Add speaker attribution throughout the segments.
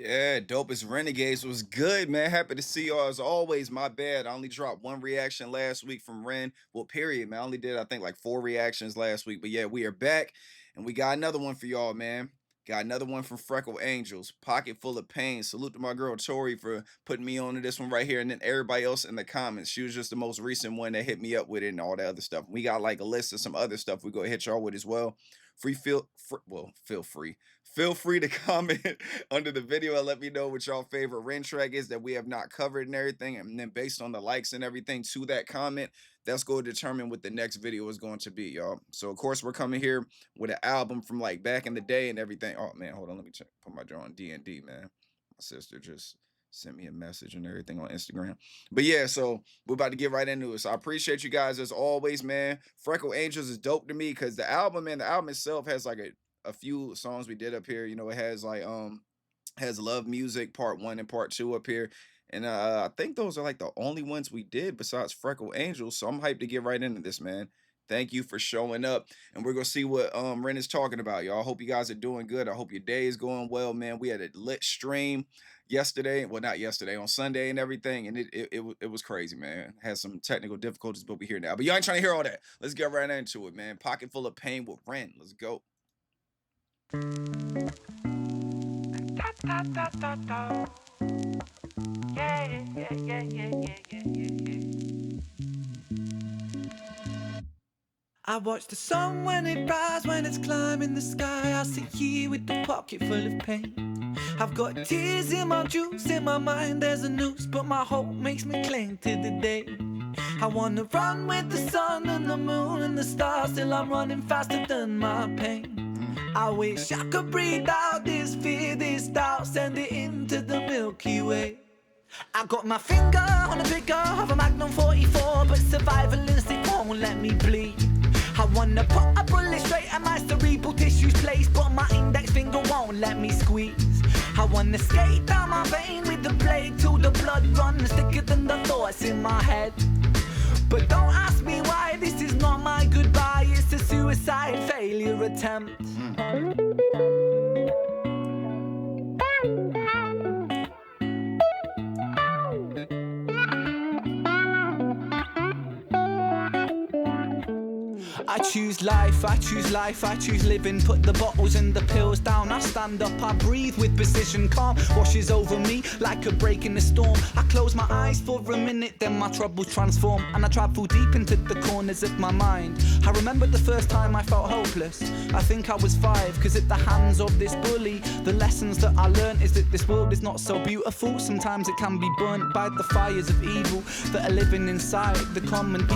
Speaker 1: Yeah, Dopest RENegades was good, man. Happy to see y'all as always. My bad. I only dropped one reaction last week from Ren. Well, period, man. I only did, I think, like four reactions last week. But yeah, we are back and we got another one for y'all, man. Got another one from Freckled Angels. Pocket full of pain. Salute to my girl Tori for putting me on to this one right here. And then everybody else in the comments. She was just the most recent one that hit me up with it and all that other stuff. We got like a list of some other stuff we go hit y'all with as well. Feel free. Feel free to comment under the video and let me know what y'all favorite Ren track is that we have not covered and everything. And then based on the likes and everything to that comment, that's going to determine what the next video is going to be, y'all. So of course we're coming here with an album from like back in the day and everything. Oh man, hold on, let me check. Put my jaw on D&D, man. My sister just sent me a message and everything on Instagram. But yeah, so we're about to get right into it. So I appreciate you guys as always, man. Freckle Angels is dope to me because the album, man, the album itself has like a few songs we did up here. You know, it has like has Love Music Part 1 and Part 2 up here. And I think those are like the only ones we did besides Freckle Angels. So I'm hyped to get right into this, man. Thank you for showing up. And we're gonna see what Ren is talking about, y'all. I hope you guys are doing good. I hope your day is going well, man. We had a lit stream yesterday. Well, not yesterday, on Sunday and everything. And it was crazy, man. Had some technical difficulties, but we're here now. But y'all ain't trying to hear all that. Let's get right into it, man. Pocket full of pain with Ren. Let's go.
Speaker 2: Da, da, da, da. Yeah, yeah, yeah, yeah, yeah, yeah, yeah, yeah. I watch the sun when it rises, when it's climbing the sky. I sit here with the pocket full of pain. I've got tears in my juice, in my mind there's a noose, but my hope makes me cling to the day. I wanna run with the sun and the moon and the stars, till I'm running faster than my pain. I wish I could breathe out this fear, this doubt, send it into the Milky Way. I got my finger on the trigger of a Magnum 44, but survival instinct won't let me bleed. I wanna put a bullet straight at my cerebral tissues place, but my index finger won't let me squeeze. I wanna skate down my vein with the blade till the blood runs thicker than the thoughts in my head. But don't ask me why, this is not my goodbye, it's a suicide failure attempt. I choose life, I choose life, I choose living. Put the bottles and the pills down, I stand up, I breathe with precision. Calm washes over me like a break in the storm. I close my eyes for a minute, then my troubles transform, and I travel deep into the corners of my mind. I remember the first time I felt hopeless. I think I was 5, cause at the hands of this bully, the lessons that I learned is that this world is not so beautiful. Sometimes it can be burnt by the fires of evil that are living inside the common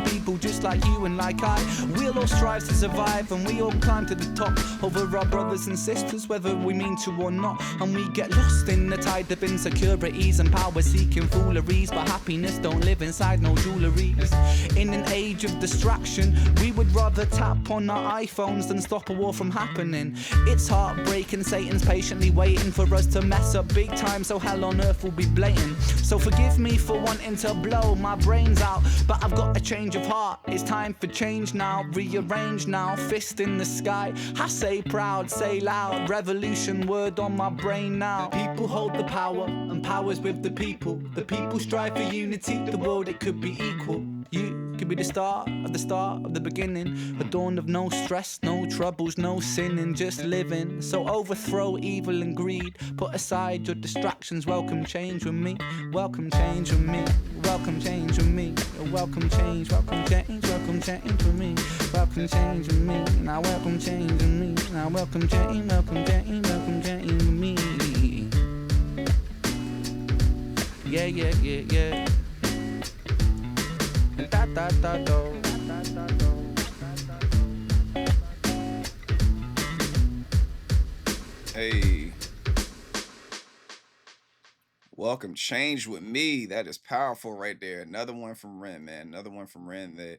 Speaker 2: people just like you and like I. We'll all strive to survive, and we all climb to the top over our brothers and sisters, whether we mean to or not. And we get lost in the tide of insecurities and power-seeking fooleries, but happiness don't live inside no jewelleries. In an age of distraction, we would rather tap on our iPhones than stop a war from happening. It's heartbreaking, Satan's patiently waiting for us to mess up big time, so hell on earth will be blatant. So forgive me for wanting to blow my brains out, but I've got a change of heart. It's time for change now, rearrange now, fist in the sky. I say proud, say loud, revolution word on my brain now. The people hold the power, and power's with the people. The people strive for unity, the world it could be equal. You could be the start of the beginning, a dawn of no stress, no troubles, no sinning, just living. So overthrow evil and greed, put aside your distractions, welcome change with me, welcome change with me, welcome change with me, welcome change with me, welcome change with me, now welcome change with me, now welcome change with me. Yeah, yeah, yeah, yeah. Da, da, da, do.
Speaker 1: Hey. Welcome change with me. That is powerful right there. Another one from Ren, man. Another one from Ren that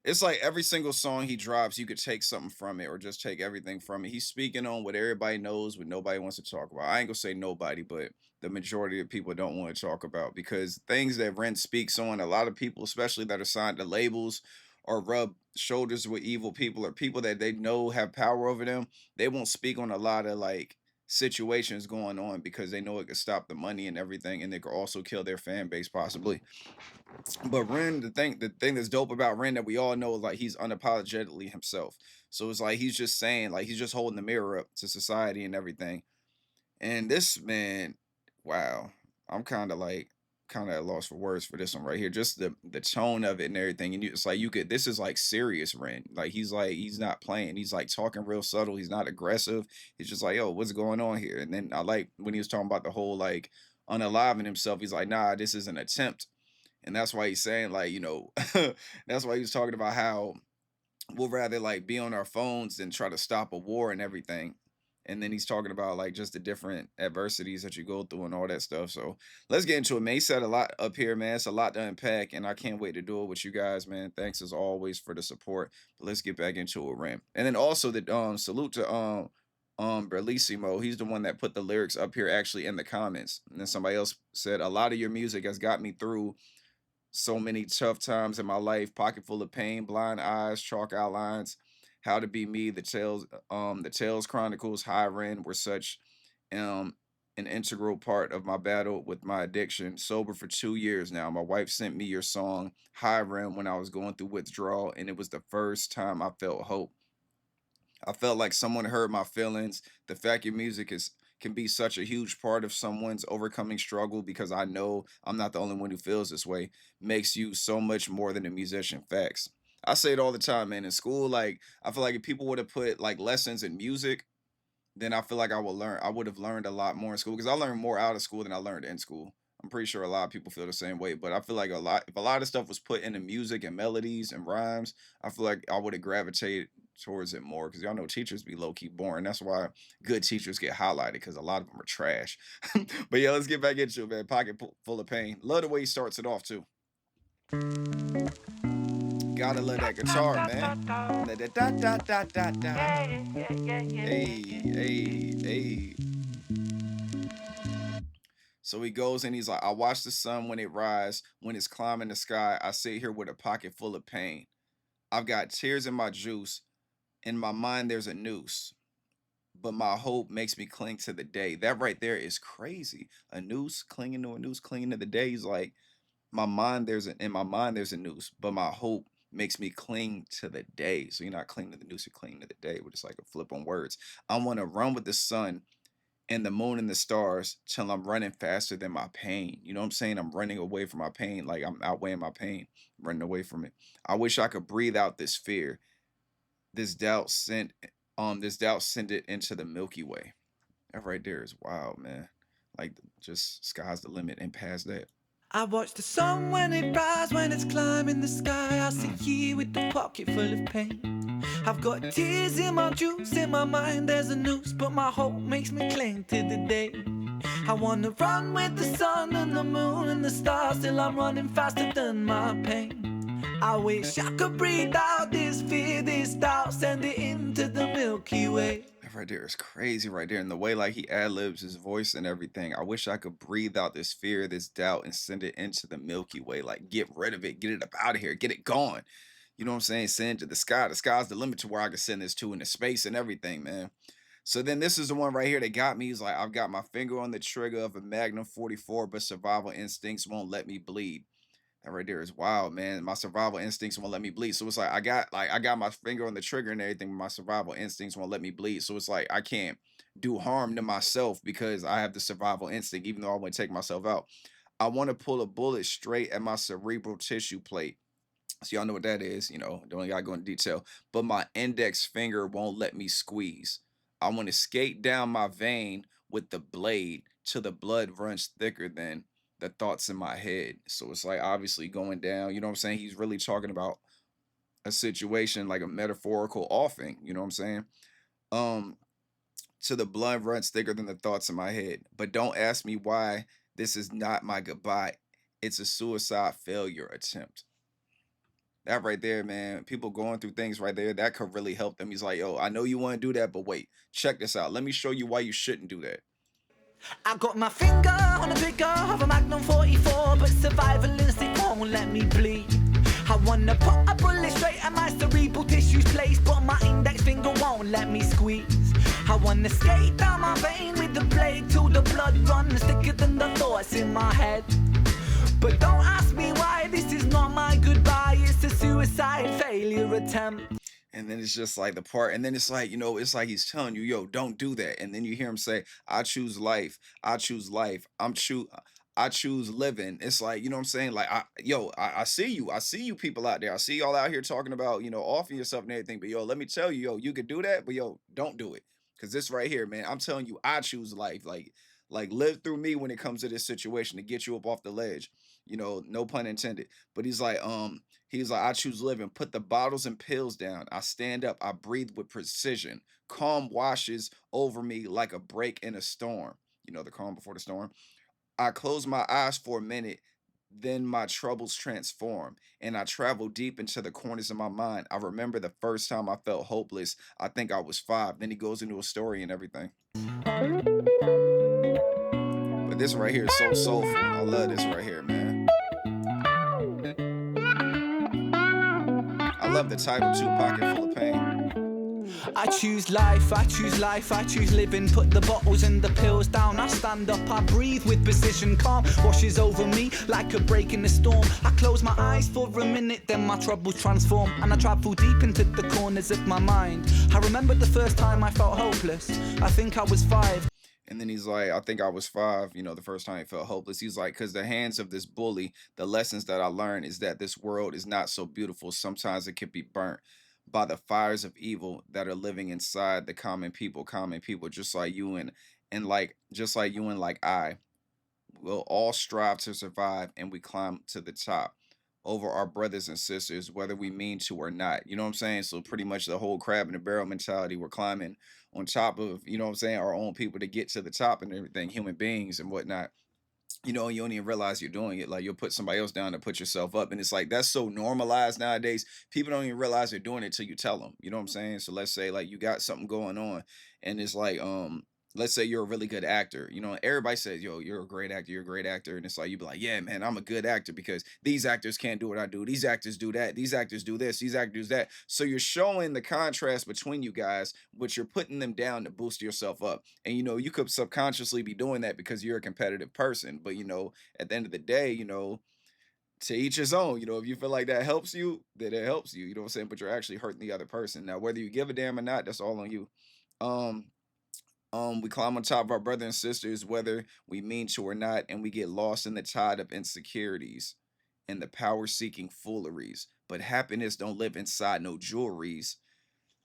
Speaker 1: it's like every single song he drops, you could take something from it or just take everything from it. He's speaking on what everybody knows, what nobody wants to talk about. I ain't gonna say nobody, but the majority of people don't want to talk about because things that Ren speaks on, a lot of people, especially that are signed to labels or rub shoulders with evil people or people that they know have power over them, they won't speak on a lot of like situations going on because they know it could stop the money and everything, and they could also kill their fan base possibly. But Ren, the thing that's dope about Ren that we all know is like he's unapologetically himself. So it's like he's just saying, like he's just holding the mirror up to society and everything. And this man, wow, I'm kind of at loss for words for this one right here. Just the tone of it and everything. And it's like you could this is like serious Ren. Like he's not playing. He's like talking real subtle. He's not aggressive. He's just like, yo, what's going on here? And then I like when he was talking about the whole like unaliving himself, he's like, nah, this is an attempt. And that's why he's saying, like, that's why he was talking about how we'll rather like be on our phones than try to stop a war and everything. And then he's talking about like just the different adversities that you go through and all that stuff. So let's get into it, man. He said a lot up here, man. It's a lot to unpack, and I can't wait to do it with you guys, man. Thanks as always for the support. But let's get back into it, Ram. And then also the salute to Bellissimo. He's the one that put the lyrics up here actually in the comments. And then somebody else said a lot of your music has got me through so many tough times in my life, pocket full of pain, blind eyes, chalk outlines, how to be me, the tales chronicles, high rent were such um an integral part of my battle with my addiction. Sober for 2 years now. My wife sent me your song High Rent when I was going through withdrawal, and it was the first time I felt hope. I felt like someone heard my feelings. The fact your music is can be such a huge part of someone's overcoming struggle, because I know I'm not the only one who feels this way, makes you so much more than a musician. Facts. I say it all the time, man. In school, like I feel like if people would have put like lessons in music, then I feel like I would have learned a lot more in school, because I learned more out of school than I learned in school. I'm pretty sure a lot of people feel the same way, but I feel like if a lot of stuff was put into music and melodies and rhymes, I feel like I would have gravitated towards it more, because y'all know teachers be low key boring. That's why good teachers get highlighted, because a lot of them are trash. But yeah, let's get back into it, man. Full of pain. Love the way he starts it off too. Gotta love that guitar, man. Da da da da da da da. Hey, hey, hey. So he goes and he's like, I watch the sun when it rise, when it's climbing the sky. I sit here with a pocket full of pain. I've got tears in my juice. In my mind, there's a noose, but my hope makes me cling to the day. That right there is crazy. A noose, clinging to a noose, clinging to the day. He's like, in my mind, there's a noose, but my hope makes me cling to the day. So you're not clinging to the noose, you're clinging to the day, which is like a flip on words. I want to run with the sun and the moon and the stars till I'm running faster than my pain. You know what I'm saying? I'm running away from my pain. Like I'm outweighing my pain, running away from it. I wish I could breathe out this fear. This doubt sent it into the Milky Way. That right there is wild, man. Like just sky's the limit and past that.
Speaker 2: I watch the sun when it rises, when it's climbing the sky. I sit here with the pocket full of pain. I've got tears in my juice, in my mind there's a noose, but my hope makes me cling to the day. I wanna run with the sun and the moon and the stars till I'm running faster than my pain. I wish I could breathe out this fear, this doubt, send it into the Milky Way.
Speaker 1: That right there is crazy right there. And the way like he ad-libs his voice and everything. I wish I could breathe out this fear, this doubt, and send it into the Milky Way. Like get rid of it, get it up out of here, get it gone. You know what I'm saying? Send it to the sky. The sky's the limit to where I can send this to, into space and everything, man. So then this is the one right here that got me. He's like, I've got my finger on the trigger of a Magnum 44, but survival instincts won't let me bleed. That right there is wild, man. My survival instincts won't let me bleed. So it's like I got my finger on the trigger and everything, but my survival instincts won't let me bleed. So it's like I can't do harm to myself because I have the survival instinct, even though I want to take myself out. I want to pull a bullet straight at my cerebral tissue plate. So y'all know what that is, don't gotta go into detail. But my index finger won't let me squeeze. I want to skate down my vein with the blade till the blood runs thicker than the thoughts in my head. So it's like obviously going down, you know what I'm saying? He's really talking about a situation like a metaphorical offing, you know what I'm saying? Um, to the blood runs thicker than the thoughts in my head. But don't ask me why this is not my goodbye. It's a suicide failure attempt. That right there, man. People going through things right there, that could really help them. He's like, yo, I know you want to do that, but wait, check this out. Let me show you why you shouldn't do that.
Speaker 2: I got my finger on the trigger of a Magnum 44, but survival instinct won't let me bleed. I wanna put a bullet straight at my cerebral tissues place, but my index finger won't let me squeeze. I wanna skate down my vein with the blade till the blood runs thicker than the thoughts in my head. But don't ask me why, this is not my goodbye, it's a suicide failure attempt.
Speaker 1: And then it's just like the part, and then it's like, it's like he's telling you, yo, don't do that. And then you hear him say, I choose life. I choose life. I choose living. It's like, you know what I'm saying? Like, I see you. I see you people out there. I see y'all out here talking about, offing yourself and everything. But yo, let me tell you, yo, you could do that, but yo, don't do it. Cause this right here, man, I'm telling you, I choose life. Like live through me when it comes to this situation to get you up off the ledge. No pun intended. But he's like, I choose living. Put the bottles and pills down. I stand up. I breathe with precision. Calm washes over me like a break in a storm. The calm before the storm. I close my eyes for a minute. Then my troubles transform, and I travel deep into the corners of my mind. I remember the first time I felt hopeless. I think I was 5. Then he goes into a story and everything. But this right here is so soulful. I love this right here, man. I love the title too, Pocket Full of Pain.
Speaker 2: I choose life, I choose life, I choose living. Put the bottles and the pills down. I stand up, I breathe with precision. Calm washes over me like a break in the storm. I close my eyes for a minute, then my troubles transform. And I travel deep into the corners of my mind. I remember the first time I felt hopeless. I think I was 5.
Speaker 1: And then he's like, I think I was 5, the first time he felt hopeless. He's like, because the hands of this bully, the lessons that I learned is that this world is not so beautiful. Sometimes it can be burnt by the fires of evil that are living inside the common people, just like you and like just like you and like I will all strive to survive and we climb to the top over our brothers and sisters, whether we mean to or not. You know what I'm saying? So pretty much the whole crab in the barrel mentality, we're climbing on top of, what I'm saying, our own people to get to the top and everything, human beings and whatnot. You don't even realize you're doing it. Like you'll put somebody else down to put yourself up. And it's like that's so normalized nowadays. People don't even realize they're doing it till you tell them. You know what I'm saying? So let's say like you got something going on and it's like let's say you're a really good actor. Everybody says, yo, you're a great actor, you're a great actor. And it's like you be like, yeah, man, I'm a good actor because these actors can't do what I do. These actors do that. These actors do this. These actors do that. So you're showing the contrast between you guys, but you're putting them down to boost yourself up. And you could subconsciously be doing that because you're a competitive person. But at the end of the day, to each his own. If you feel like that helps you, then it helps you. You know what I'm saying? But you're actually hurting the other person. Now, whether you give a damn or not, that's all on you. Um, we climb on top of our brothers and sisters, whether we mean to or not, and we get lost in the tide of insecurities and the power-seeking fooleries. But happiness don't live inside no jewelries.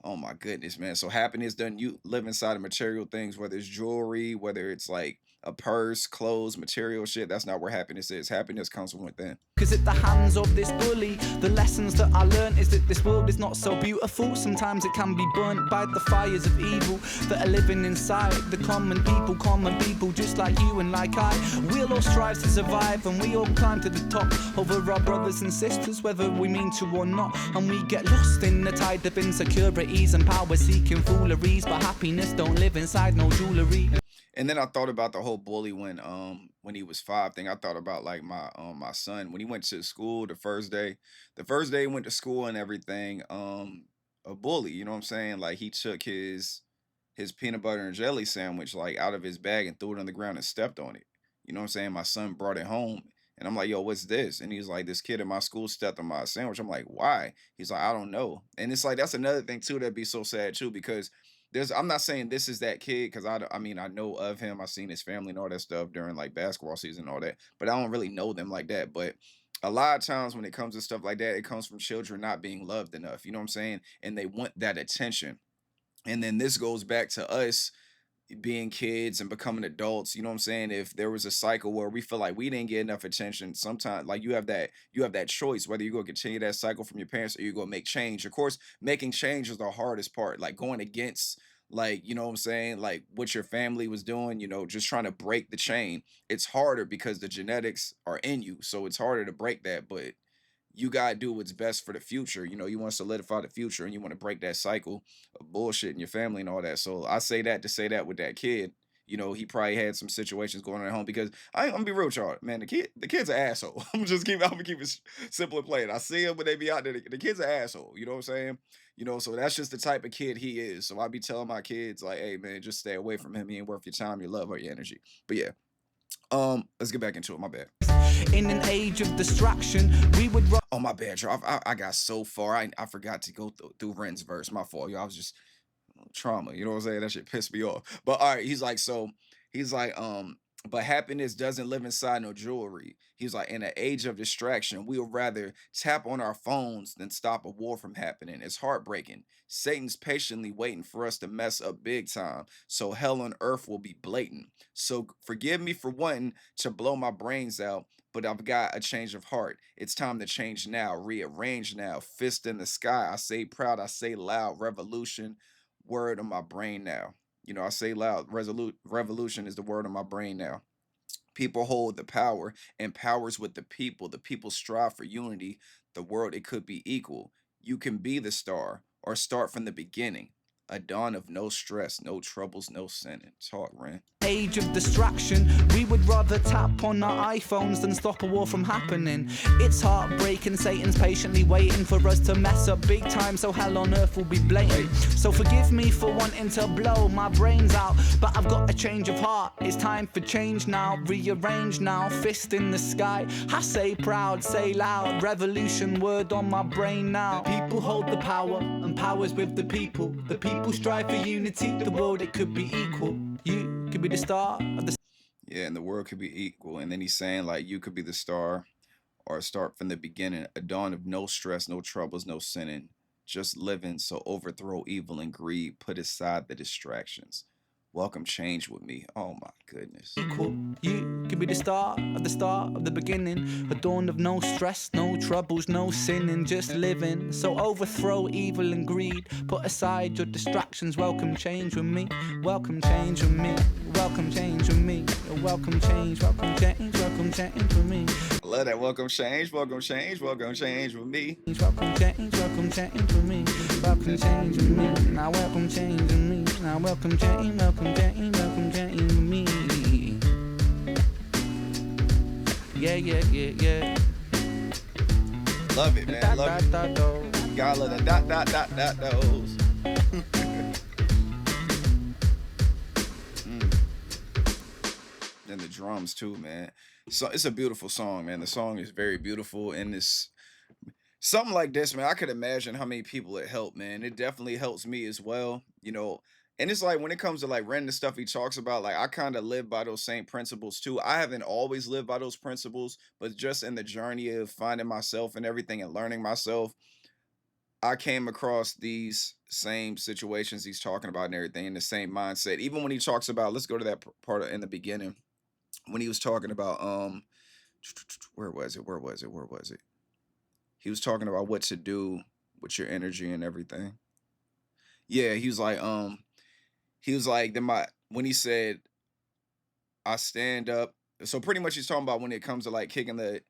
Speaker 1: Oh my goodness, man. So happiness doesn't you live inside of material things, whether it's jewelry, whether it's like a purse, clothes, material shit. That's not where happiness is. Happiness comes from within.
Speaker 2: Cause at the hands of this bully, the lessons that I learned is that this world is not so beautiful. Sometimes it can be burnt by the fires of evil that are living inside the common people just like you and like I. We'll all strive to survive and we all climb to the top over our brothers and sisters, whether we mean to or not. And we get lost in the tide of insecurities and power-seeking fooleries, but happiness don't live inside no jewelry.
Speaker 1: And then I thought about the whole bully when he was 5 thing. I thought about like my son when he went to school the first day he went to school and everything. A bully, you know what I'm saying? Like he took his peanut butter and jelly sandwich like out of his bag and threw it on the ground and stepped on it. You know what I'm saying? My son brought it home and I'm like, yo, what's this? And he's like, this kid in my school stepped on my sandwich. I'm like, why? He's like, I don't know. And it's like that's another thing too that'd be so sad too because I'm not saying this is that kid because I mean I know of him. I've seen his family and all that stuff during like basketball season and all that, but I don't really know them like that. But a lot of times when it comes to stuff like that, it comes from children not being loved enough. You know what I'm saying? And they want that attention. And then this goes back to us being kids and becoming adults. You know what I'm saying? If there was a cycle where we feel like we didn't get enough attention, sometimes like you have that choice whether you're gonna continue that cycle from your parents or you're gonna make change. Of course, making change is the hardest part, like going against like you know what I'm saying, like what your family was doing, just trying to break the chain. It's harder because the genetics are in you, so it's harder to break that, but you gotta do what's best for the future. You want to solidify the future and you want to break that cycle of bullshit in your family and all that. So I say that to say that with that kid, He probably had some situations going on at home because I'm gonna be real with y'all, man. The kid's an asshole. I'm gonna keep it simple and plain. I see him when they be out there. The kid's an asshole. You know what I'm saying? So that's just the type of kid he is. So I be telling my kids like, hey man, just stay away from him. He ain't worth your time, your love, or your energy. But yeah, let's get back into it. My bad.
Speaker 2: In an age of distraction, we would
Speaker 1: Oh my bad, y'all. I got so far. I forgot to go through Ren's verse. My fault, y'all. I was just trauma. You know what I'm saying? That shit pissed me off. But all right, he's like, but happiness doesn't live inside no jewelry. He's like, in an age of distraction, we'll rather tap on our phones than stop a war from happening. It's heartbreaking. Satan's patiently waiting for us to mess up big time, so hell on earth will be blatant. So forgive me for wanting to blow my brains out, but I've got a change of heart. It's time to change now, rearrange now. Fist in the sky. I say proud, I say loud. Revolution, word on my brain now. I say loud. Revolution is the word on my brain now. People hold the power, and powers with the people. The people strive for unity. The world, it could be equal. You can be the star or start from the beginning. A dawn of no stress, no troubles, no sinning. Talk, Ren.
Speaker 2: age of distraction, we would rather tap on our iPhones than stop a war from happening. It's heartbreaking, Satan's patiently waiting for us to mess up big time, so hell on earth will be blatant. So forgive me for wanting to blow my brains out, but I've got a change of heart. It's time for change now, rearrange now, fist in the sky. I say proud, say loud, revolution, word on my brain now. People hold the power, and power's with the people. The people strive for unity, the world, it could be equal. You could be the star of the
Speaker 1: Yeah, and the world could be equal. And then he's saying, like, you could be the star or start from the beginning, a dawn of no stress, no troubles, no sinning, just living. So overthrow evil and greed, put aside the distractions. Welcome change with me. Oh my goodness.
Speaker 2: equal. You could be the start of the beginning. A dawn of no stress, no troubles, no sinning, just living. So overthrow evil and greed. Put aside your distractions. Welcome change with me. Welcome change with me. Welcome change with me. Welcome change, welcome change, welcome change with me.
Speaker 1: I love that. Welcome change, welcome change, welcome change with me.
Speaker 2: Welcome change with me. Welcome change with me. Now welcome change with me. Now welcome change, welcome change, welcome change with me. Yeah, yeah, yeah, yeah.
Speaker 1: Love it, man. Love it. Gotta love the those. And the drums too, man. So it's a beautiful song, man. The song is very beautiful, and this something like this, man. I could imagine how many people it helped, man. It definitely helps me as well. And it's like when it comes to like Ren, the stuff he talks about, like I kind of live by those same principles too. I haven't always lived by those principles, but just in the journey of finding myself and everything and learning myself, I came across these same situations he's talking about and everything in the same mindset. Even when he talks about, let's go to that part in the beginning when he was talking about where was it? Where was it? Where was it? He was talking about what to do with your energy and everything. Yeah, he was like then my when he said I stand up. So pretty much he's talking about when it comes to like kicking the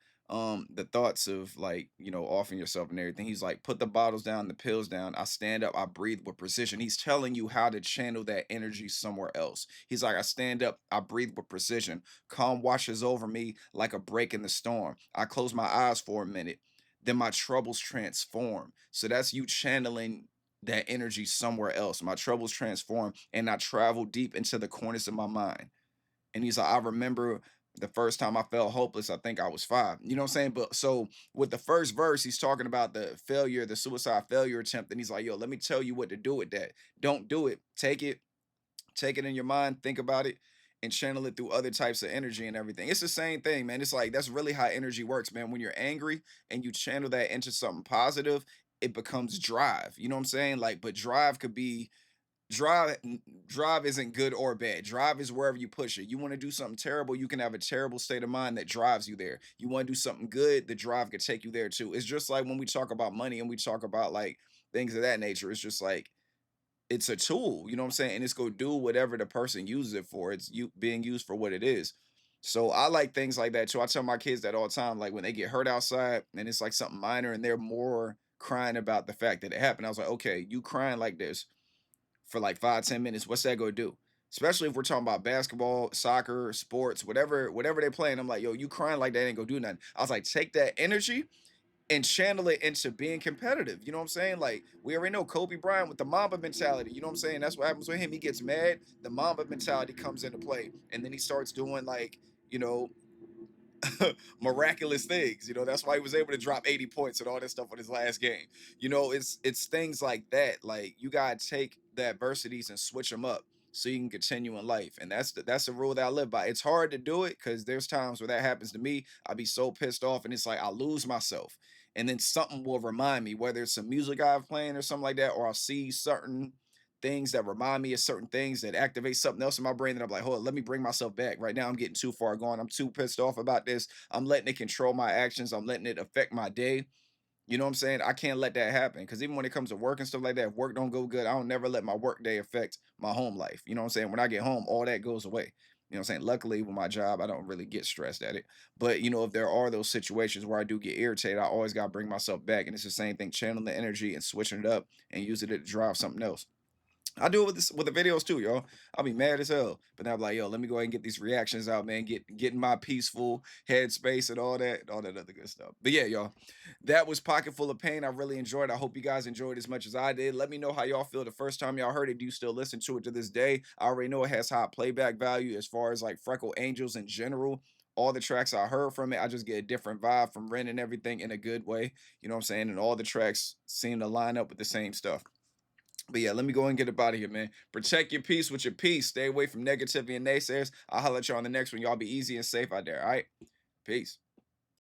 Speaker 1: thoughts of like, offing yourself and everything. He's like, put the bottles down, the pills down. I stand up, I breathe with precision. He's telling you how to channel that energy somewhere else. He's like, I stand up, I breathe with precision. Calm washes over me like a break in the storm. I close my eyes for a minute, then my troubles transform. So that's you channeling that energy somewhere else. My troubles transform and I travel deep into the corners of my mind. And he's like, I remember the first time I felt hopeless, I think I was 5. You know what I'm saying? But so with the first verse, he's talking about the failure, the suicide failure attempt. And he's like, yo, let me tell you what to do with that. Don't do it. Take it in your mind, think about it, and channel it through other types of energy and everything. It's the same thing, man. It's like that's really how energy works, man. When you're angry and you channel that into something positive, it becomes drive. You know what I'm saying? Like, but drive could be drive isn't good or bad. Drive is wherever you push it. You want to do something terrible, you can have a terrible state of mind that drives you there. You want to do something good, the drive could take you there too. It's just like when we talk about money and we talk about like things of that nature. It's just like it's a tool, you know what I'm saying? And it's gonna do whatever the person uses it for. It's you being used for what it is. So I like things like that too. I tell my kids that all the time. Like when they get hurt outside and it's like something minor and they're more crying about the fact that it happened. I was like, okay, you crying like this for like 5, 10 minutes, what's that gonna do? Especially if we're talking about basketball, soccer, sports, whatever they're playing. I'm like, yo, you crying like that ain't gonna do nothing. I was like, take that energy and channel it into being competitive. You know what I'm saying? Like we already know Kobe Bryant with the Mamba mentality. You know what I'm saying? That's what happens with him. He gets mad, the Mamba mentality comes into play, and then he starts doing like, you know, miraculous things. You know, that's why he was able to drop 80 points and all that stuff on his last game. You know, it's things like that. Like you gotta take the adversities and switch them up so you can continue in life. And that's the rule that I live by. It's hard to do it because there's times where that happens to me. I'll be so pissed off, and it's like I lose myself. And then something will remind me, whether it's some music I've playing or something like that, or I'll see certain things that remind me of certain things that activate something else in my brain that I'm like, hold on, let me bring myself back. Right now, I'm getting too far gone. I'm too pissed off about this. I'm letting it control my actions. I'm letting it affect my day. You know what I'm saying? I can't let that happen because even when it comes to work and stuff like that, if work don't go good, I don't never let my work day affect my home life. You know what I'm saying? When I get home, all that goes away. You know what I'm saying? Luckily, with my job, I don't really get stressed at it. But you know, if there are those situations where I do get irritated, I always gotta bring myself back. And it's the same thing, channeling the energy and switching it up and using it to drive something else. I do it with this with the videos too, y'all. I'll be mad as hell, but then I'm like, yo, let me go ahead and get these reactions out, man. Get in my peaceful headspace and all that other good stuff. But yeah, y'all, that was Pocket Full of Pain. I really enjoyed. I hope you guys enjoyed as much as I did. Let me know how y'all feel the first time y'all heard it. Do you still listen to it to this day? I already know it has high playback value as far as like Freckled Angels in general. All the tracks I heard from it, I just get a different vibe from Ren and everything in a good way. You know what I'm saying? And all the tracks seem to line up with the same stuff. But yeah, let me go and get up out of here, man. Protect your peace with your peace. Stay away from negativity and naysayers. I'll holler at you on the next one. Y'all be easy and safe out there. All right. Peace.